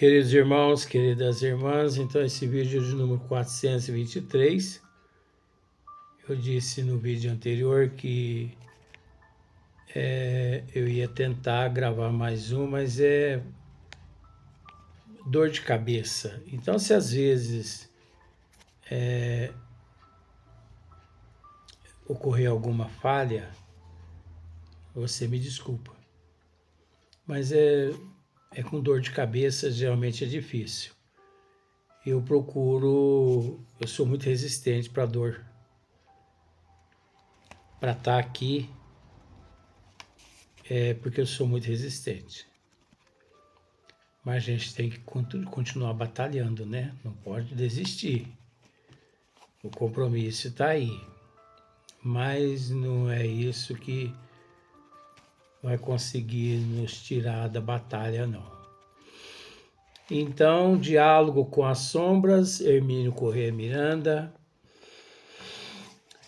Queridos irmãos, queridas irmãs, então esse vídeo é de número 423. Eu disse no vídeo anterior que eu ia tentar gravar mais um, mas é dor de cabeça. Então, se às vezes ocorrer alguma falha, você me desculpa. Mas é com dor de cabeça, geralmente é difícil. Eu sou muito resistente para dor. Para estar aqui, porque eu sou muito resistente. Mas a gente tem que continuar batalhando, né? Não pode desistir. O compromisso está aí. Mas não é isso que vai conseguir nos tirar da batalha, não. Então, Diálogo com as Sombras, Hermínio Corrêa Miranda,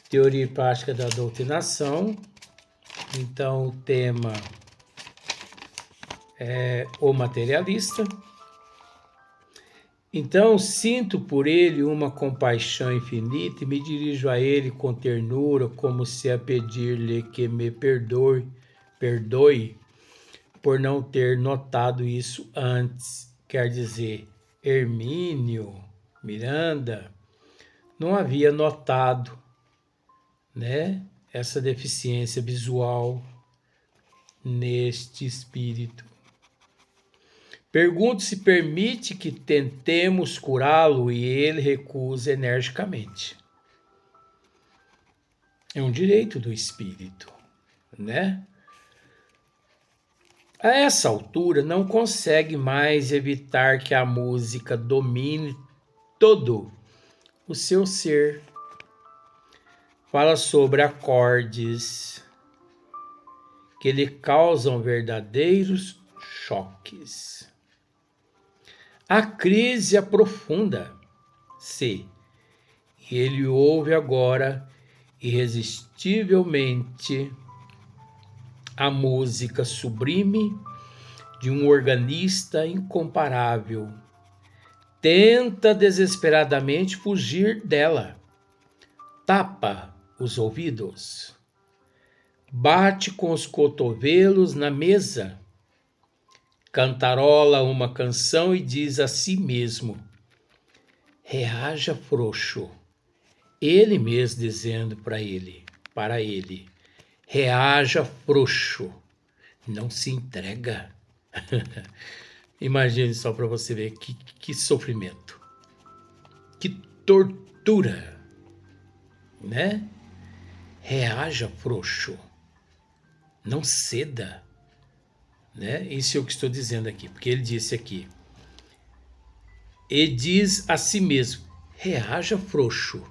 Teoria e Prática da Doutrinação. Então, o tema é o materialista. Então, sinto por ele uma compaixão infinita e me dirijo a ele com ternura, como se a pedir-lhe que me perdoe por não ter notado isso antes. Quer dizer, Hermínio Miranda não havia notado, né, essa deficiência visual neste espírito. Pergunto se permite que tentemos curá-lo e ele recusa energicamente. É um direito do espírito, né? A essa altura, não consegue mais evitar que a música domine todo o seu ser. Fala sobre acordes que lhe causam verdadeiros choques. A crise aprofunda-se e ele ouve agora irresistivelmente a música sublime de um organista incomparável. Tenta desesperadamente fugir dela. Tapa os ouvidos. Bate com os cotovelos na mesa. Cantarola uma canção e diz a si mesmo: reaja, frouxo. Ele mesmo dizendo para ele: reaja, frouxo. Não se entrega. Imagine só para você ver que sofrimento. Que tortura. Né? Reaja, frouxo. Não ceda. Né? Isso é o que estou dizendo aqui, porque ele disse aqui. E diz a si mesmo: reaja, frouxo.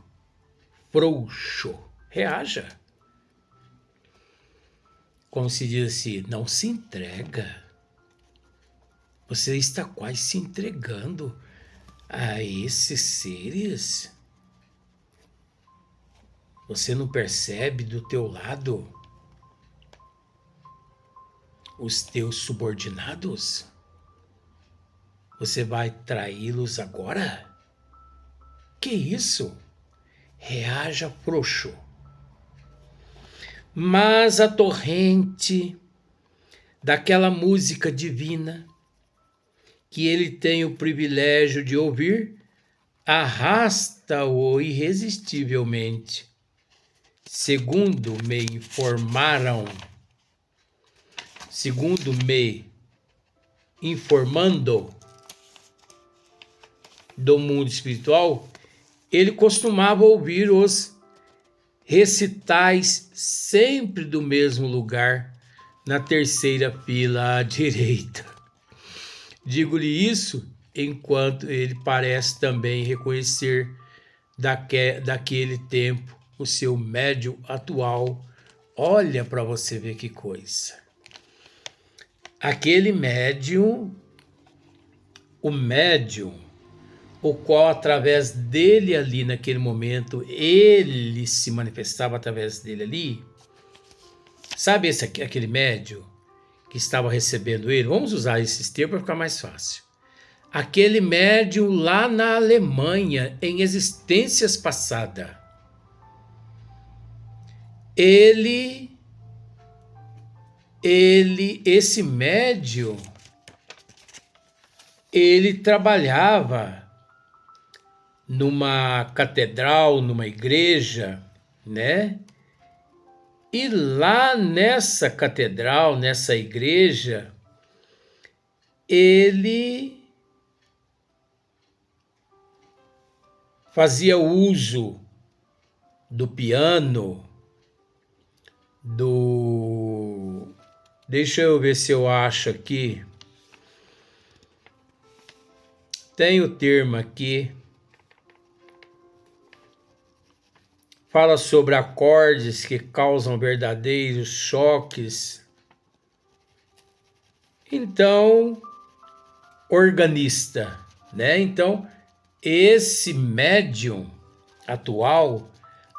Frouxo. Reaja. Como se diz assim, não se entrega. Você está quase se entregando a esses seres. Você não percebe do teu lado os teus subordinados? Você vai traí-los agora? Que isso? Reaja, frouxo. Mas a torrente daquela música divina que ele tem o privilégio de ouvir arrasta-o irresistivelmente. Segundo me informando do mundo espiritual, ele costumava ouvir os recitais sempre do mesmo lugar, na terceira fila à direita. Digo-lhe isso enquanto ele parece também reconhecer daquele tempo o seu médium atual. Olha para você ver que coisa. Aquele médium, o qual através dele ali naquele momento, ele se manifestava através dele ali. Sabe aquele médium que estava recebendo ele? Vamos usar esses termos para ficar mais fácil. aquele médium lá na Alemanha, em existências passadas, esse médium, ele trabalhava numa catedral, numa igreja, né? E lá nessa catedral, nessa igreja, ele fazia uso do piano, Deixa eu ver se eu acho aqui. Tem o termo aqui. Fala sobre acordes que causam verdadeiros choques. Então, organista, né? Então, esse médium atual,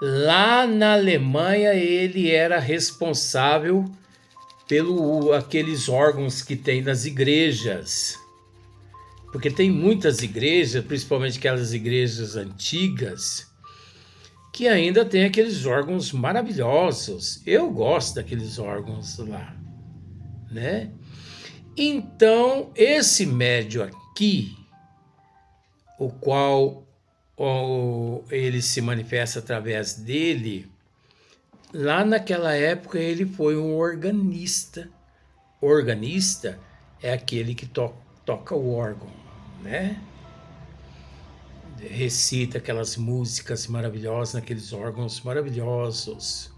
lá na Alemanha, ele era responsável aqueles órgãos que tem nas igrejas. Porque tem muitas igrejas, principalmente aquelas igrejas antigas, que ainda tem aqueles órgãos maravilhosos. Eu gosto daqueles órgãos lá, né? Então, esse médium aqui, o qual ele se manifesta através dele, lá naquela época ele foi um organista. Organista é aquele que toca o órgão, né? Recita aquelas músicas maravilhosas naqueles órgãos maravilhosos.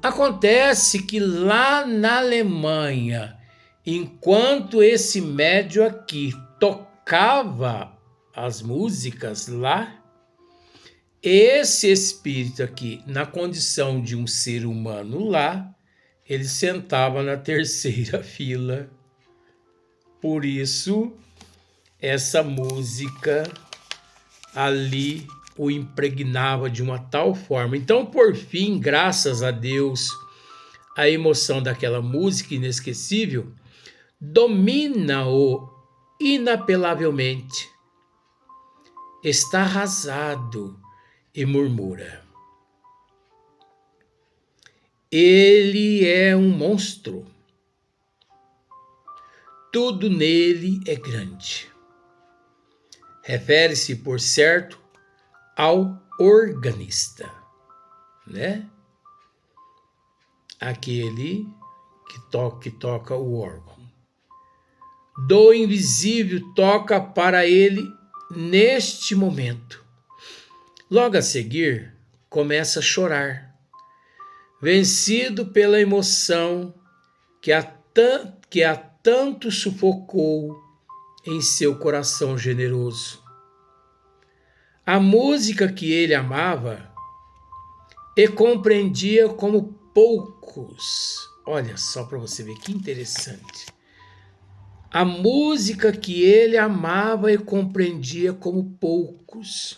Acontece que lá na Alemanha, enquanto esse médium aqui tocava as músicas lá, esse espírito aqui, na condição de um ser humano lá, ele sentava na terceira fila. Por isso, essa música ali o impregnava de uma tal forma. Então, por fim, graças a Deus, a emoção daquela música inesquecível domina-o inapelavelmente. Está arrasado e murmura: ele é um monstro. Tudo nele é grande. Refere-se, por certo, ao organista, né? Aquele que toca o órgão. Do invisível toca para ele neste momento. Logo a seguir, começa a chorar, vencido pela emoção que a tanto sufocou em seu coração generoso. A música que ele amava e compreendia como poucos. Olha só para você ver que interessante. A música que ele amava e compreendia como poucos.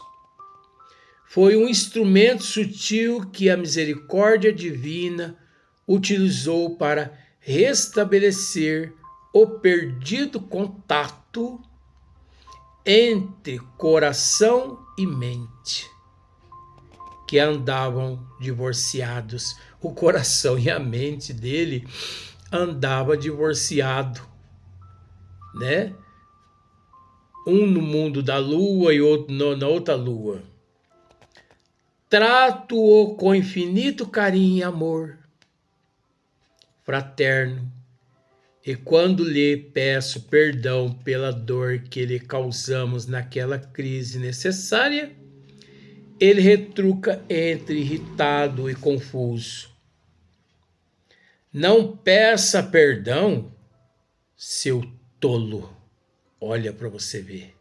Foi um instrumento sutil que a misericórdia divina utilizou para restabelecer o perdido contato entre coração e mente, que andavam divorciados. O coração e a mente dele andava divorciado, né? Um no mundo da lua e outro na outra lua. Trato-o com infinito carinho e amor fraterno, e quando lhe peço perdão pela dor que lhe causamos naquela crise necessária, ele retruca entre irritado e confuso: não peça perdão, seu tolo. Olha para você ver.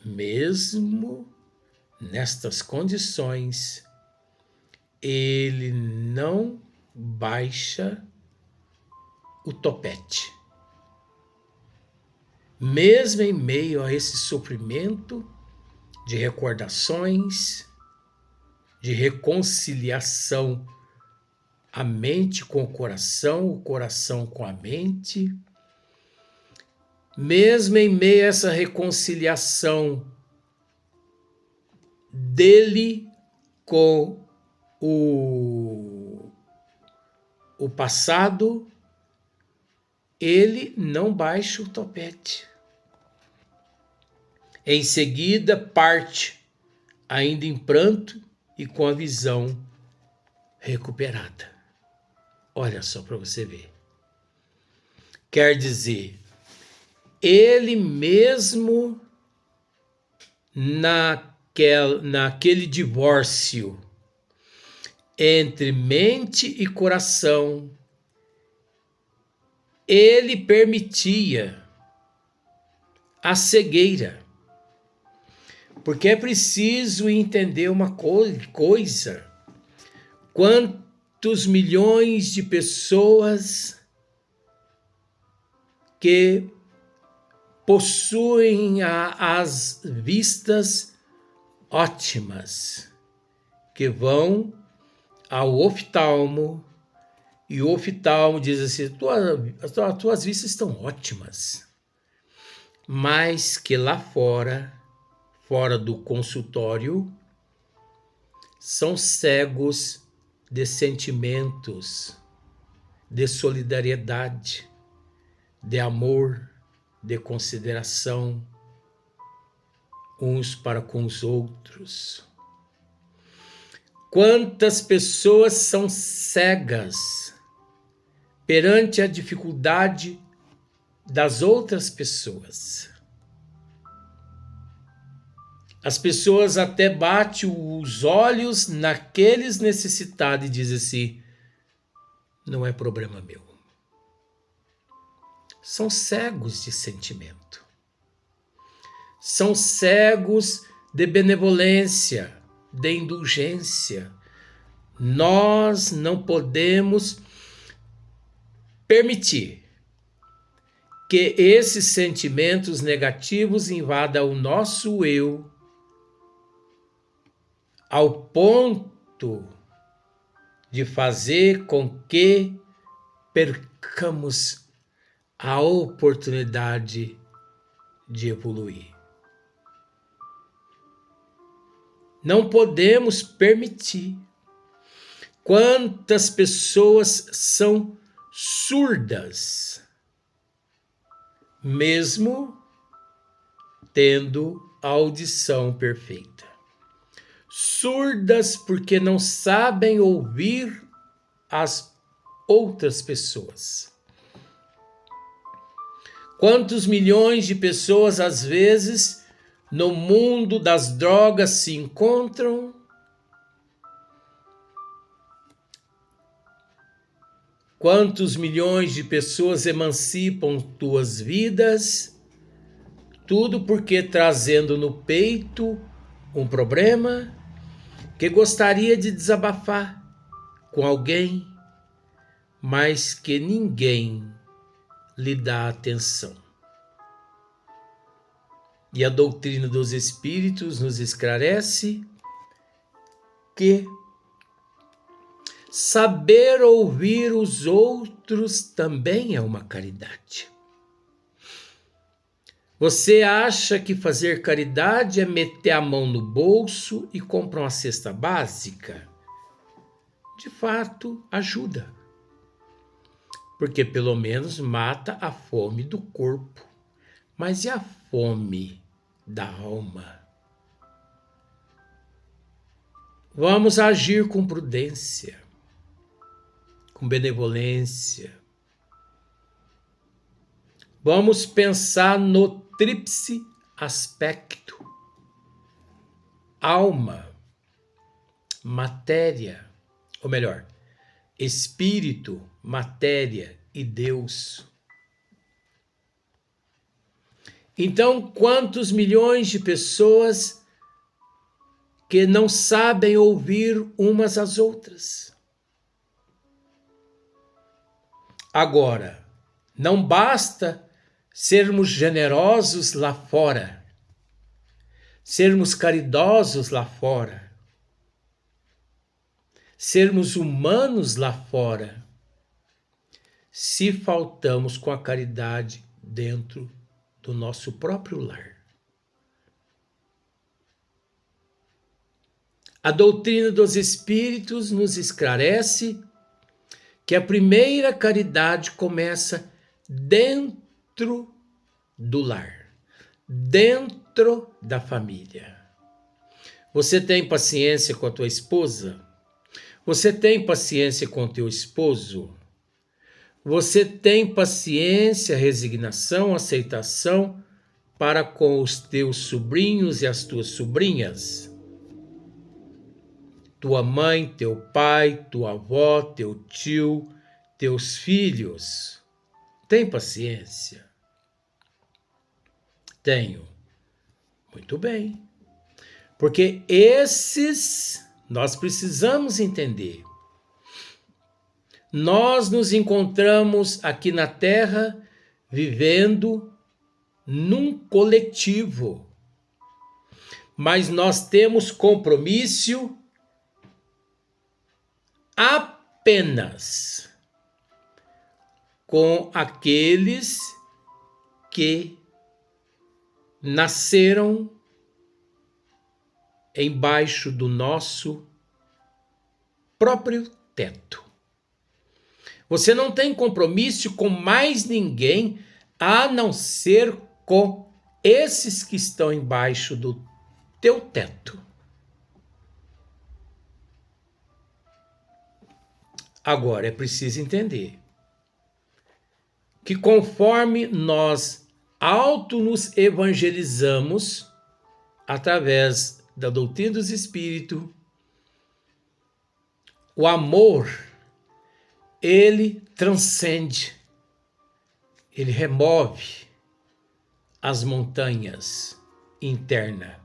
Mesmo nestas condições, ele não baixa o topete. Mesmo em meio a esse sofrimento de recordações, de reconciliação, a mente com o coração com a mente, mesmo em meio a essa reconciliação dele com o passado, ele não baixa o topete. Em seguida, parte, ainda em pranto e com a visão recuperada. Olha só para você ver. Quer dizer, ele mesmo naquele divórcio entre mente e coração, ele permitia a cegueira. Porque é preciso entender uma coisa. Quantos milhões de pessoas que possuem as vistas ótimas, que vão ao oftalmo, e o oftalmo diz assim: as tuas vistas estão ótimas, mas que lá fora do consultório, são cegos de sentimentos, de solidariedade, de amor, de consideração uns para com os outros. Quantas pessoas são cegas perante a dificuldade das outras pessoas? As pessoas até batem os olhos naqueles necessitados e dizem assim: não é problema meu. São cegos de sentimento. São cegos de benevolência, de indulgência. Nós não podemos permitir que esses sentimentos negativos invadam o nosso eu, ao ponto de fazer com que percamos a oportunidade de evoluir. Não podemos permitir. Quantas pessoas são surdas, mesmo tendo a audição perfeita. Surdas porque não sabem ouvir as outras pessoas. Quantos milhões de pessoas, às vezes, no mundo das drogas se encontram? Quantos milhões de pessoas emancipam tuas vidas? Tudo porque trazendo no peito um problema que gostaria de desabafar com alguém, mas que ninguém lhe dá atenção. E a doutrina dos Espíritos nos esclarece que saber ouvir os outros também é uma caridade. Você acha que fazer caridade é meter a mão no bolso e comprar uma cesta básica? De fato, ajuda. Porque pelo menos mata a fome do corpo. Mas e a fome da alma? Vamos agir com prudência, com benevolência. Vamos pensar no tríplice aspecto: alma, matéria, ou melhor, espírito, matéria e Deus. Então, quantos milhões de pessoas que não sabem ouvir umas às outras? Agora, não basta sermos generosos lá fora, sermos caridosos lá fora, sermos humanos lá fora, se faltamos com a caridade dentro do nosso próprio lar. A doutrina dos Espíritos nos esclarece que a primeira caridade começa dentro do lar, dentro da família. Você tem paciência com a tua esposa? Você tem paciência com o teu esposo? Você tem paciência, resignação, aceitação para com os teus sobrinhos e as tuas sobrinhas? Tua mãe, teu pai, tua avó, teu tio, teus filhos. Tem paciência? Tenho. Muito bem. Porque esses nós precisamos entender. Nós nos encontramos aqui na Terra vivendo num coletivo. Mas nós temos compromisso apenas com aqueles que nasceram embaixo do nosso próprio teto. Você não tem compromisso com mais ninguém a não ser com esses que estão embaixo do teu teto. Agora é preciso entender que conforme nós nos evangelizamos através da doutrina dos Espíritos, o amor, ele transcende, ele remove as montanhas internas,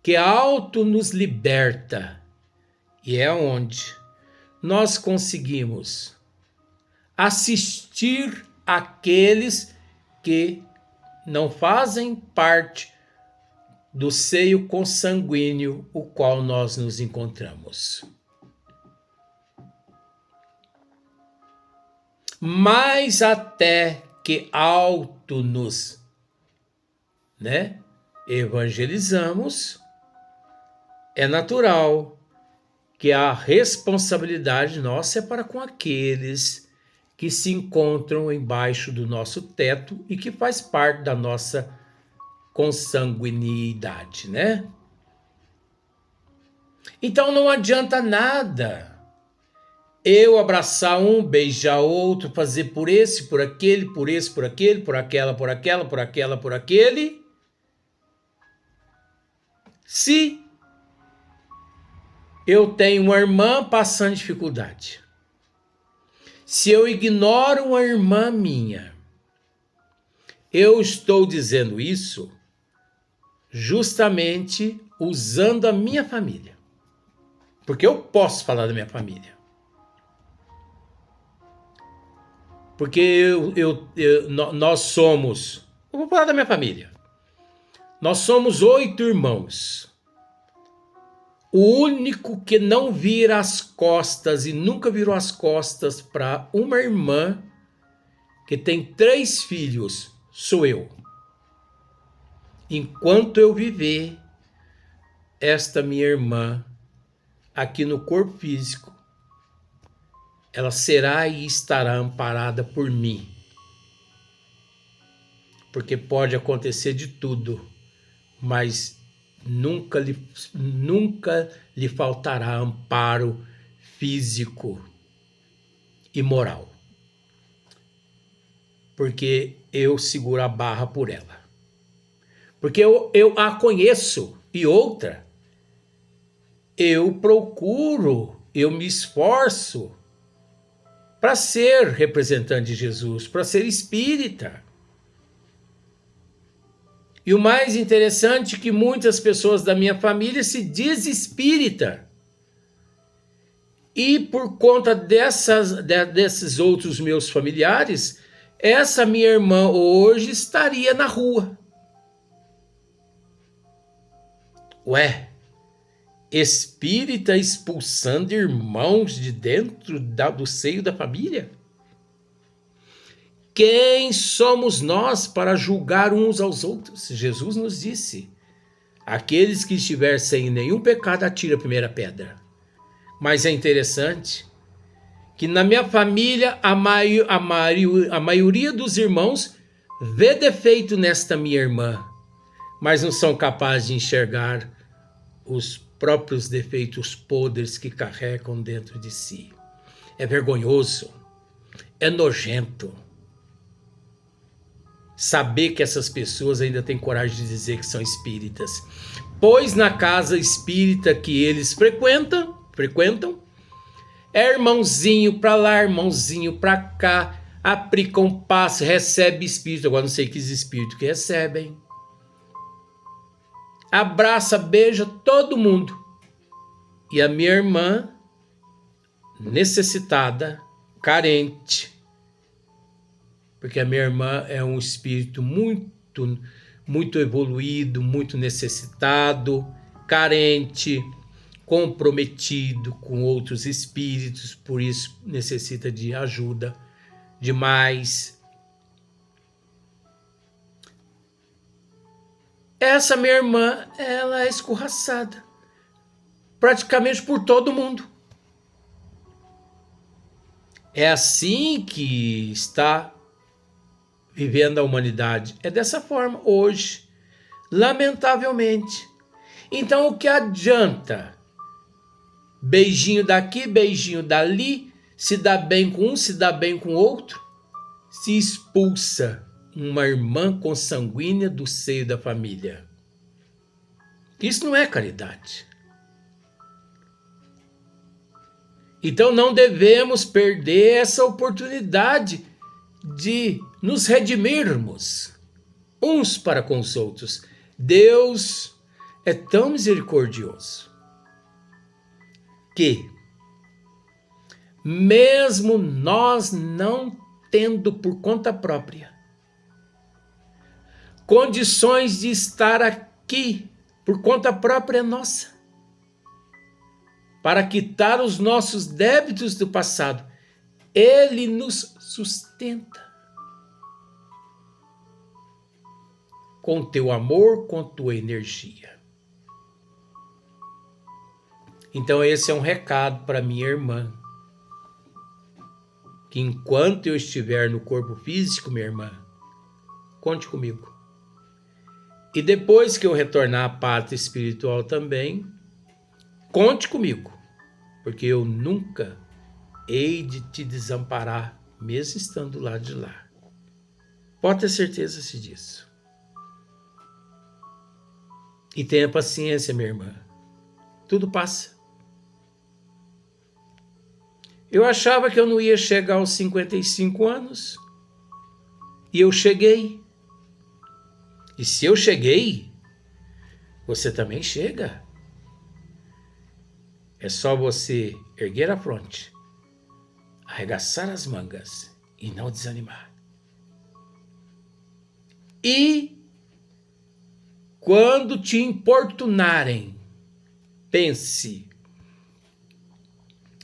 que nos liberta, e é onde nós conseguimos assistir aqueles que não fazem parte do seio consanguíneo o qual nós nos encontramos. Mas até que nos evangelizamos, é natural que a responsabilidade nossa é para com aqueles que se encontram embaixo do nosso teto e que faz parte da nossa consanguinidade, né? Então não adianta nada eu abraçar um, beijar outro, fazer por esse, por aquele, por esse, por aquele, por aquela, por aquela, por aquela, por aquele, se eu tenho uma irmã passando dificuldade. Se eu ignoro uma irmã minha, eu estou dizendo isso justamente usando a minha família. Porque eu posso falar da minha família. Porque nós somos... Eu vou falar da minha família. Nós somos 8 irmãos. O único que não vira as costas e nunca virou as costas para uma irmã que tem 3 filhos sou eu. Enquanto eu viver, esta minha irmã aqui no corpo físico, ela será e estará amparada por mim. Porque pode acontecer de tudo, mas nunca lhe faltará amparo físico e moral. Porque eu seguro a barra por ela. Porque eu a conheço. E outra, eu procuro, eu me esforço para ser representante de Jesus, para ser espírita. E o mais interessante é que muitas pessoas da minha família se dizem espírita. E por conta desses outros meus familiares, essa minha irmã hoje estaria na rua. Ué, espírita expulsando irmãos de dentro do seio da família? quem somos nós para julgar uns aos outros? Jesus nos disse: aqueles que estiver sem nenhum pecado, atira a primeira pedra. Mas é interessante que na minha família a maioria dos irmãos vê defeito nesta minha irmã, mas não são capazes de enxergar os próprios defeitos podres que carregam dentro de si. É vergonhoso, é nojento saber que essas pessoas ainda têm coragem de dizer que são espíritas, pois na casa espírita que eles frequentam, é irmãozinho pra lá, irmãozinho pra cá, aplica um passo, recebe espírito. Agora não sei que espírito que recebem. Abraça, beija todo mundo. E a minha irmã, necessitada, carente, porque a minha irmã é um espírito muito evoluído, muito necessitado, carente, comprometido com outros espíritos, por isso necessita de ajuda demais. Essa minha irmã, ela é escorraçada praticamente por todo mundo. É assim que está vivendo a humanidade. É dessa forma hoje, lamentavelmente. Então o que adianta? Beijinho daqui, beijinho dali, se dá bem com um, se dá bem com outro, se expulsa uma irmã consanguínea do seio da família. Isso não é caridade. Então não devemos perder essa oportunidade de nos redimirmos uns para com os outros. Deus é tão misericordioso que, mesmo nós não tendo por conta própria condições de estar aqui por conta própria nossa, para quitar os nossos débitos do passado, Ele nos sustenta com teu amor, com tua energia. Então esse é um recado para minha irmã, que enquanto eu estiver no corpo físico, minha irmã, conte comigo. E depois que eu retornar à pátria espiritual também, conte comigo, porque eu nunca hei de te desamparar, mesmo estando do lado de lá. Pode ter certeza disso. E tenha paciência, minha irmã. Tudo passa. Eu achava que eu não ia chegar aos 55 anos. E eu cheguei. E se eu cheguei, você também chega. É só você erguer a fronte, arregaçar as mangas e não desanimar. E quando te importunarem, pense: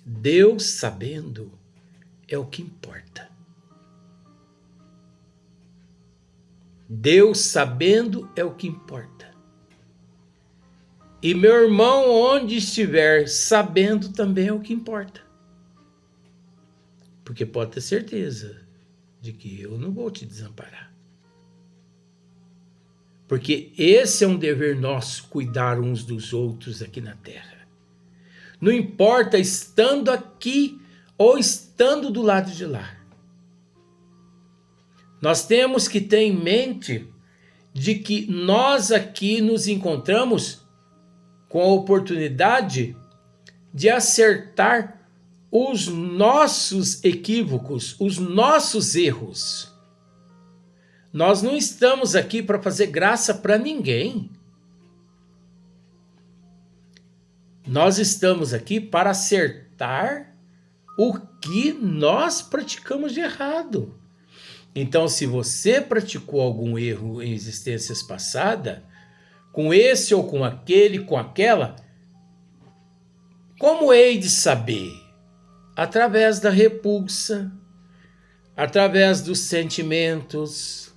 Deus sabendo é o que importa. Deus sabendo é o que importa. E meu irmão, onde estiver, sabendo também é o que importa. Porque pode ter certeza de que eu não vou te desamparar. Porque esse é um dever nosso, cuidar uns dos outros aqui na Terra. Não importa estando aqui ou estando do lado de lá. Nós temos que ter em mente de que nós aqui nos encontramos com a oportunidade de acertar os nossos equívocos, os nossos erros. Nós não estamos aqui para fazer graça para ninguém. Nós estamos aqui para acertar o que nós praticamos de errado. Então, se você praticou algum erro em existências passadas, com esse ou com aquele, com aquela, como hei de saber? Através da repulsa, através dos sentimentos.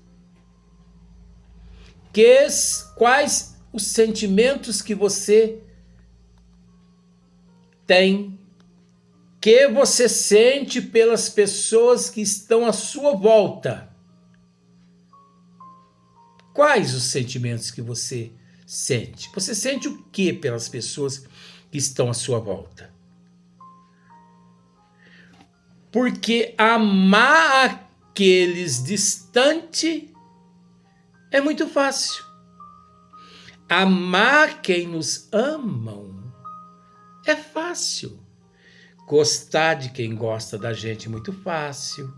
Quais os sentimentos que você tem, que você sente pelas pessoas que estão à sua volta? Quais os sentimentos que você sente? Você sente o que pelas pessoas que estão à sua volta? Porque amar aqueles distantes é muito fácil. Amar quem nos amam é fácil. Gostar de quem gosta da gente é muito fácil.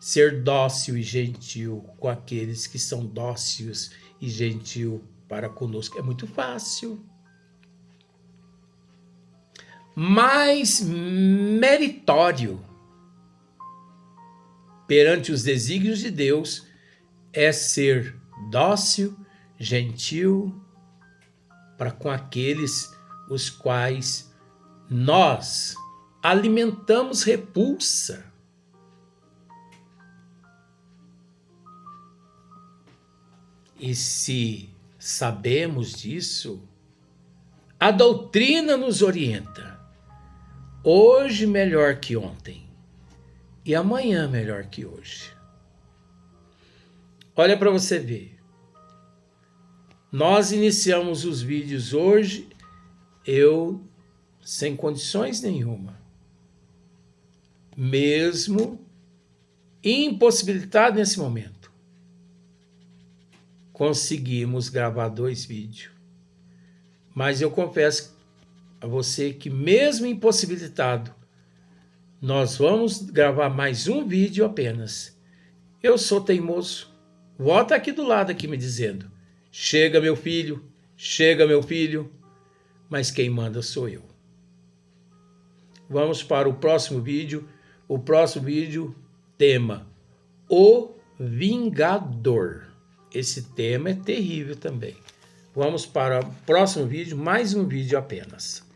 Ser dócil e gentil com aqueles que são dóceis e gentil para conosco é muito fácil. Mais meritório perante os desígnios de Deus é ser dócil, gentil para com aqueles os quais nós alimentamos repulsa. E se sabemos disso, a doutrina nos orienta. Hoje melhor que ontem e amanhã melhor que hoje. Olha para você ver. Nós iniciamos os vídeos hoje, eu sem condições nenhuma. Mesmo impossibilitado nesse momento. Conseguimos gravar 2 vídeos. Mas eu confesso a você que mesmo impossibilitado, nós vamos gravar mais um vídeo apenas. Eu sou teimoso. Volta aqui do lado aqui me dizendo: chega meu filho, mas quem manda sou eu. Vamos para o próximo vídeo. O próximo vídeo, tema: O Vingador. Esse tema é terrível também. Vamos para o próximo vídeo, mais um vídeo apenas.